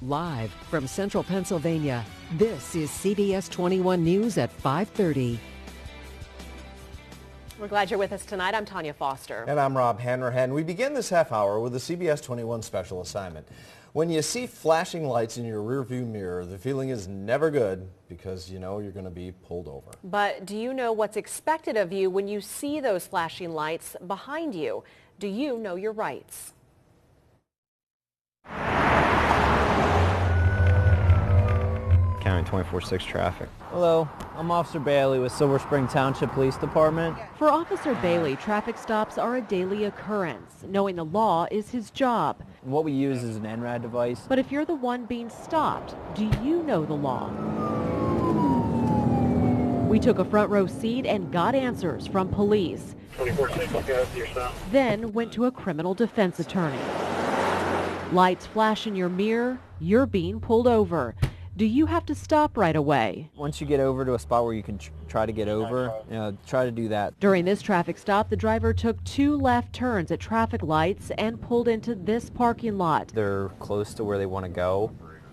Live from Central Pennsylvania, this is CBS 21 News at 5:30. We're glad you're with us tonight. I'm Tanya Foster. And I'm Rob Hanrahan. We begin this half hour with a CBS 21 special assignment. When you see flashing lights in your rearview mirror, the feeling is never good because you know you're going to be pulled over. But do you know what's expected of you when you see those flashing lights behind you? Do you know your rights? County 24/6 traffic. Hello, I'm Officer Bailey with Silver Spring Township Police Department. For Officer Bailey, traffic stops are a daily occurrence. Knowing the law is his job. What we use is an NRAD device. But if you're the one being stopped, do you know the law? We took a front row seat and got answers from police. 24/6, Then went to a criminal defense attorney. Lights flash in your mirror, you're being pulled over. Do you have to stop right away? Once you get over to a spot where you can try to get over, try to do that. During this traffic stop, the driver took 2 left turns at traffic lights and pulled into this parking lot. They're close to where they want to go,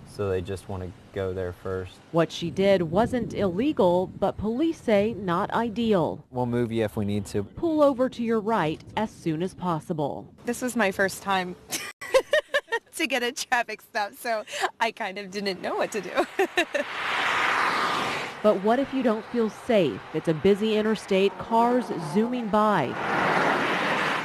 so they just want to go there first. What she did wasn't illegal, but police say not ideal. We'll move you if we need to. Pull over to your right as soon as possible. This was my first time to get a traffic stop, so I kind of didn't know what to do. But what if you don't feel safe? It's a busy interstate, cars zooming by.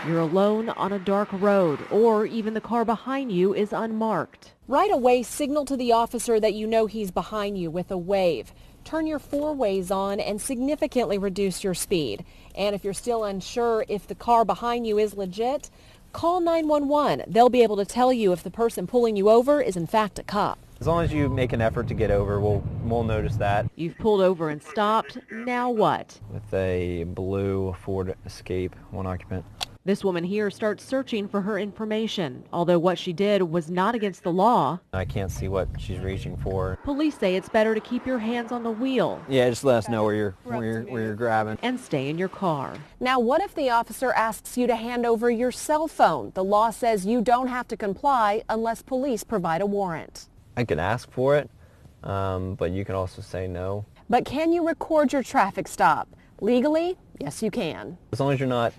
You're alone on a dark road, or even the car behind you is unmarked. Right away, signal to the officer that you know he's behind you with a wave. Turn your 4 ways on and significantly reduce your speed. And if you're still unsure if the car behind you is legit, call 911. They'll be able to tell you if the person pulling you over is in fact a cop. As long as you make an effort to get over, we'll notice that. You've pulled over and stopped. Now what? With a blue Ford Escape, 1 occupant. This woman here starts searching for her information, although what she did was not against the law. I can't see what she's reaching for. Police say it's better to keep your hands on the wheel. Yeah, just let us know where you're grabbing. And stay in your car. Now, what if the officer asks you to hand over your cell phone? The law says you don't have to comply unless police provide a warrant. I could ask for it, but you can also say no. But can you record your traffic stop? Legally, yes, you can. As long as you're not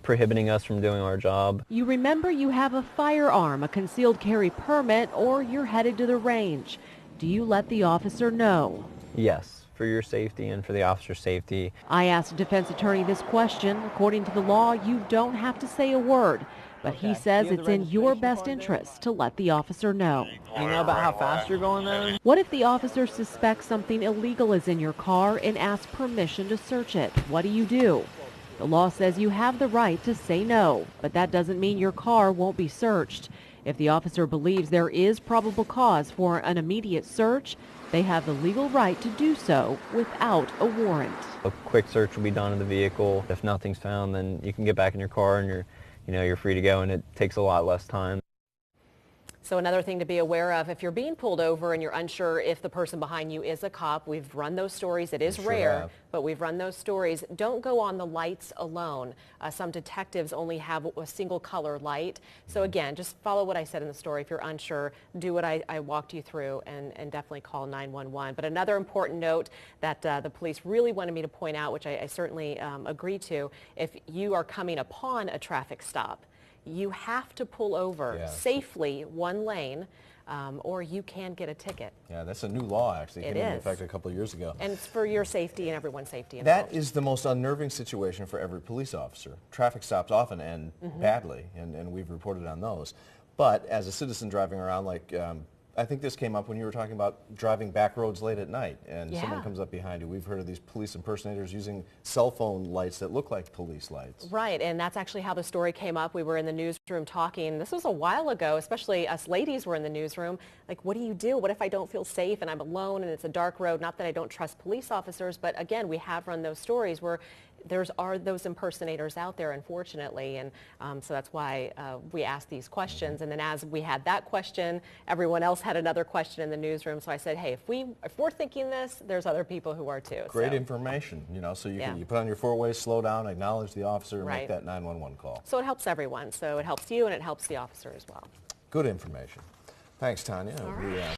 prohibiting us from doing our job. You remember you have a firearm, a concealed carry permit, or you're headed to the range. Do you let the officer know? Yes, for your safety and for the officer's safety. I asked a defense attorney this question. According to the law, you don't have to say a word, but he says it's in your best interest to let the officer know. You know about how fast you're going there? What if the officer suspects something illegal is in your car and asks permission to search it? What do? The law says you have the right to say no, but that doesn't mean your car won't be searched. If the officer believes there is probable cause for an immediate search, they have the legal right to do so without a warrant. A quick search will be done of the vehicle. If nothing's found, then you can get back in your car and you're free to go, and it takes a lot less time. So another thing to be aware of, if you're being pulled over and you're unsure if the person behind you is a cop, we've run those stories. It is rare, but we've run those stories. Don't go on the lights alone. Some detectives only have a single color light. So again, just follow what I said in the story. If you're unsure, do what I walked you through and definitely call 911. But another important note that the police really wanted me to point out, which I certainly agree to, if you are coming upon a traffic stop, you have to pull over safely 1 lane, or you can get a ticket. Yeah, that's a new law, actually. It came into effect a couple of years ago. And it's for your safety and everyone's safety involved. That is the most unnerving situation for every police officer. Traffic stops often end badly, and we've reported on those. But as a citizen driving around, like I think this came up when you were talking about driving back roads late at night and someone comes up behind you. We've heard of these police impersonators using cell phone lights that look like police lights. Right, and that's actually how the story came up. We were in the newsroom talking. This was a while ago, especially us ladies were in the newsroom. Like, what do you do? What if I don't feel safe and I'm alone and it's a dark road? Not that I don't trust police officers, but again, we have run those stories where are those impersonators out there, unfortunately, and so that's why we asked these questions. And then as we had that question, everyone else had another question in the newsroom. So I said, hey, if we're thinking this, there's other people who are too. Great information, so you put on your 4 ways, slow down, acknowledge the officer, and make that 911 call. So it helps everyone. So it helps you and it helps the officer as well. Good information. Thanks, Tanya.